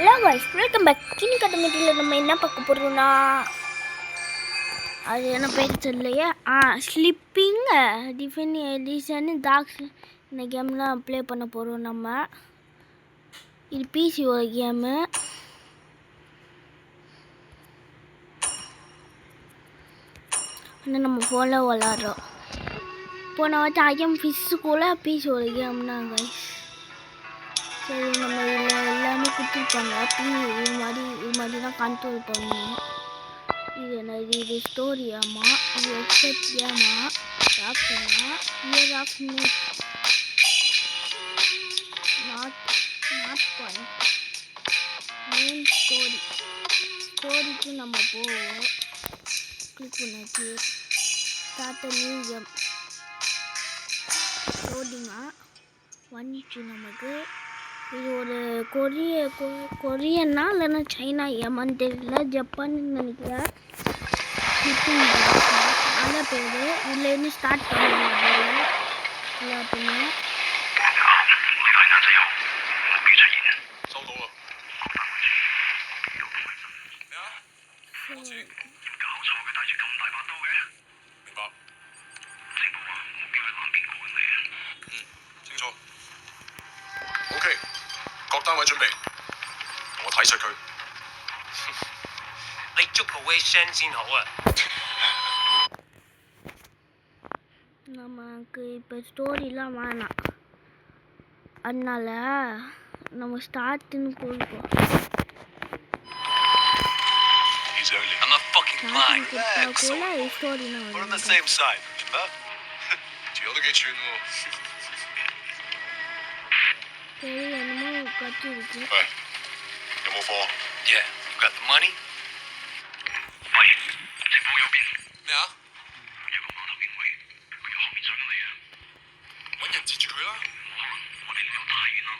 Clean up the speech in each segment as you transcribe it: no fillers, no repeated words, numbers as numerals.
Hello guys welcome back. கினி கட்டமிட்டியில் நம்ம என்ன பார்க்க போகிறோம்னா, அது என்ன பேர் தெரியலையே, ஸ்லிப்பிங் டிஃபன் எடிஷன் டாக்ஸ் இந்த கேம்லாம் ப்ளே பண்ண போகிறோம் நம்ம. இது பிசியோட கேமு. ஆனால் நம்ம ஃபோனில் விளாட்றோம். போன வாட்டி ஐஎம் ஃபிஷ்ஷுக்குள்ளே பிசியோட கேம் தான் गाइस. சரி, நம்ம இதில் எல்லாமே கொடுத்துருப்பாங்க. இது மாதிரி தான் கண்ட்ரோல் பண்ணணும். இது என்னது, இது ஸ்டோரியாமா, இது எக்ஸப்ட் கேமா, ஆப்ஷனா, இயர் ஆஃப் நாட் பாயிண்ட் மெயின் ஸ்டோரிக்கு நம்ம போவோம். கிளிக் பண்ணாச்சு. ஸ்டார்ட் நியூ கேம் லோடிங்காக வந்துச்சு நமக்கு. இது ஒரு கொரியன்னா இல்லைன்னா சைனா ஏமான்னு தெரியல, ஜப்பான்னு நினைக்கிறேன். நல்ல பேர். இதுலேருந்து ஸ்டார்ட் பண்ணுவாங்க எல்லாத்தையுமே.各單位準備，我睇實佢。你捉個 Wei先好啊。நமக்கு இப்போ ஸ்டோரிலாம் வேணாம், அதனால நம்ம ஸ்டார்ட்னு கொடுப்போம். I'm not fucking blind. ஸ்டோரினா We're on the same side, remember? 條友都幾串喎。சரி, என்னமோ கட்டி இருக்கு.喂，有冇貨 ？Yeah, you got the money? 喂，情況有變。咩啊？有個碼頭警衛，佢由後面上緊嚟啊！揾人截住佢啦！可能我哋離得太遠啦。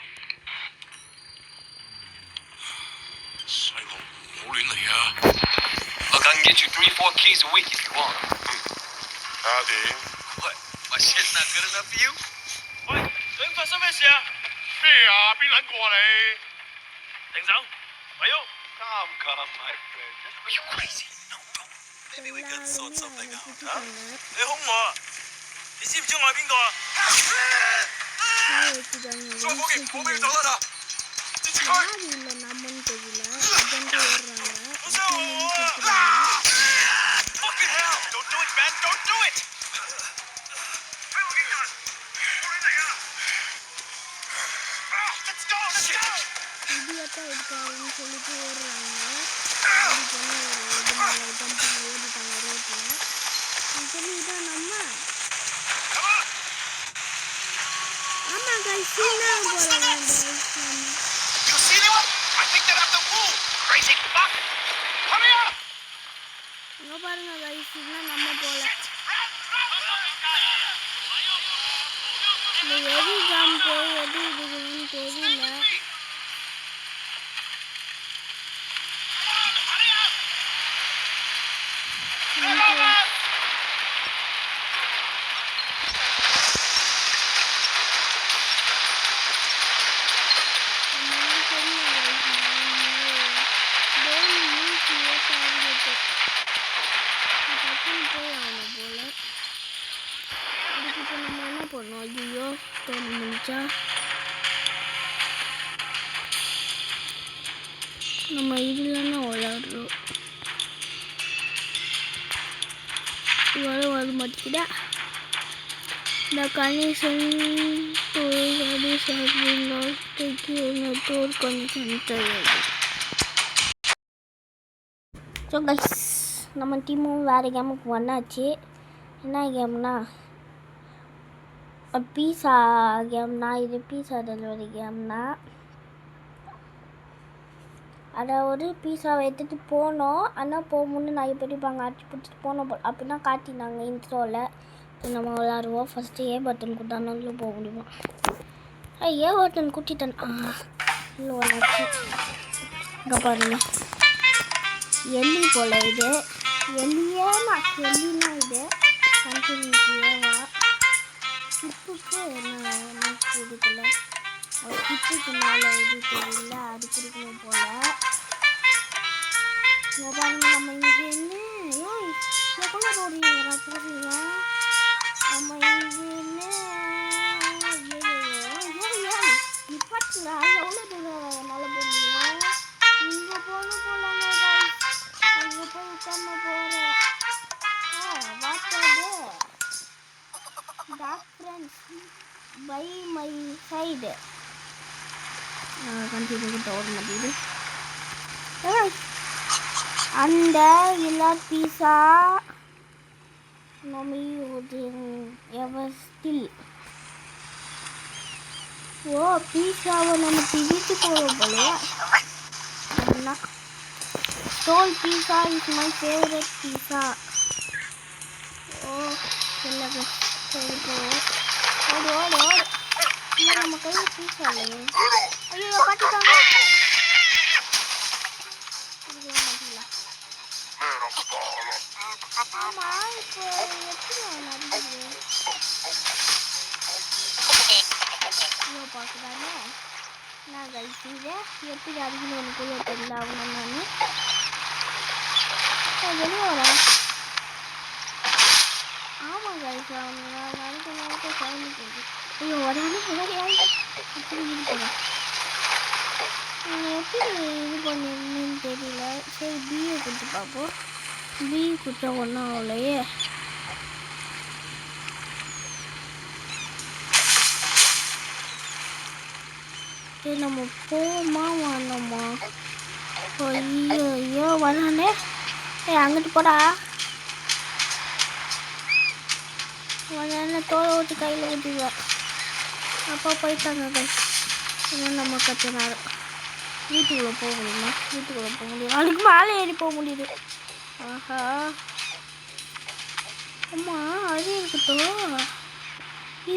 細路唔好亂嚟啊 ！Look, I can get you 3-4 keys a week if you want. 睇下點。What? My shit's not good enough for you? 喂，究竟發生咩事啊？咩啊？邊撚個啊你？停手！咪喐 ！Calm, my friend. Are you crazy? No, bro. Maybe we can sort something out. 嚇？你兇我啊？你知唔知我係邊個啊？再夥計唔好俾佢走得啦！截住佢！好傷我啊 ！Fucking hell! Don't do it, man! Don't do it! 喺我邊度？我嚟㗎！Let's go! Let's go! இடியாட்டா இருக்காருன்னு சொல்லிட்டு ஓடுறாங்க. ஓடிட்டாங்க ரோட்டில். சொல்லி இதான் நம்ம. ஆமாம் guys, சீனாக போகிறாங்க. You see anyone? I think they're at the pool. Crazy fuck! Hurry up! இங்கே பாருங்க guys, இன்னும் நம்ம போகல. இந்த எது ஜாம்பு எது இதுன்னு தெரியல. ஐயோ, முடிச்சா நம்ம இதுலன்னா விளாடுறோம். வர மாட்டேங்குதா இந்த கனெக்ஷன் நெட்வொர்க் கனெக்ஷன் தெரியாது. ஸோ கைஸ், நம்ம டீமும் வேறு கேமுக்கு வந்தாச்சு. என்ன கேம்னா பீஸா கேம்னா, இது பீஸா டெலிவரி கேம்னா, அதாவது பீஸாவை எடுத்துகிட்டு போனோம். ஆனால் போகும்போது நிறைய பேர் இருப்பாங்க, அடிச்சு பிடிச்சிட்டு போனோம் அப்படின்னா காட்டினாங்க இன்ட்ரோவில். நம்ம விளாடுவோம். ஃபஸ்ட்டு ஏ பட்டன் கொடுத்தானாலும் போக முடியுமா? ஏ பட்டன் குட்டிட்டன் இல்லை ஒன்றாச்சு. இங்கே பாருங்க, எலி போல் இது. எலினா இது கண்டினியூ ஏவா ஸ்லிப்புக்கு என்ன கொடுக்கல. ஒரு கிட்டுக்கு மேலே இது தெரியல, அது குடிக்கணும் போல. இங்கே பாருங்க, நம்ம இங்கேருந்து எவ்வளோ ஓடுறீங்க போடுறீங்க. நம்ம இங்கேருந்து நிப்பாட்டுங்களா, எவ்வளோ தூரம் என்னால் போக முடியும். இங்கே போகணும் போலாங்க, அங்கே போய் உட்காந்து போகிறேன். வாட்டது டாக் ஃப்ரெண்ட்ஸ் பை மை சைடு. கண்டிப்பாக கிட்ட ஓட மாட்டேங்குது. அந்த எல்லா பீஸா நம்ம எவர் ஸ்டில். ஓ, பீஸாவை நம்ம வீட்டுக்கு போகிறோம் போல. அப்படின்னா ஸ்டோல் pizza is my favourite pizza. ஓ இல்லை, சரி போ, ஓடு ஓடு ஓடு. இல்லை, நம்ம கையில் பீஸா இல்லையே. ஐயோ காட்டிட்டாங்க. ஆமாம், இப்போ எப்படி நடந்தது? ஐயோ பார்க்குறானே. நான் கழிச்சிங்க எப்படி அடிக்கணும் எனக்குள்ள தெரியல. அவனை நான் வெளியே வரேன். ஆமாம் கழிச்சு அவனுங்க நடக்க குழந்தை போகுது. ஐயோ வரானே எப்படி இது போகிறேன். எப்படி இது பண்ணிருந்தேன்னு தெரியல. சரி, பிஏ கொடுத்து பார்ப்போம். பிஏ கொடுத்தா ஒன்றும் ஆகலையே. சரி, நம்ம போமா வேணாமா? ஐயோ ஐயோ வரானே. அங்கிட்டு போடா. வரானே, தோலை ஊற்றி கையில் ஊற்றிடுவேன். அப்பா போயிட்டாங்க கை. இன்னும் நம்ம கத்தினாரு. வீட்டுக்குள்ளே போக முடியுமா? வீட்டுக்குள்ளே போக முடியும். அதுக்கு மேலே ஏறி போக முடியுது. ஆஹா, அம்மா அது இருக்கட்டும்.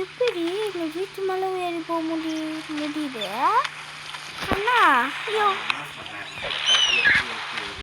எப்படி இந்த வீட்டு மேலே ஏறி போக முடியுது? அண்ணா ஐயோ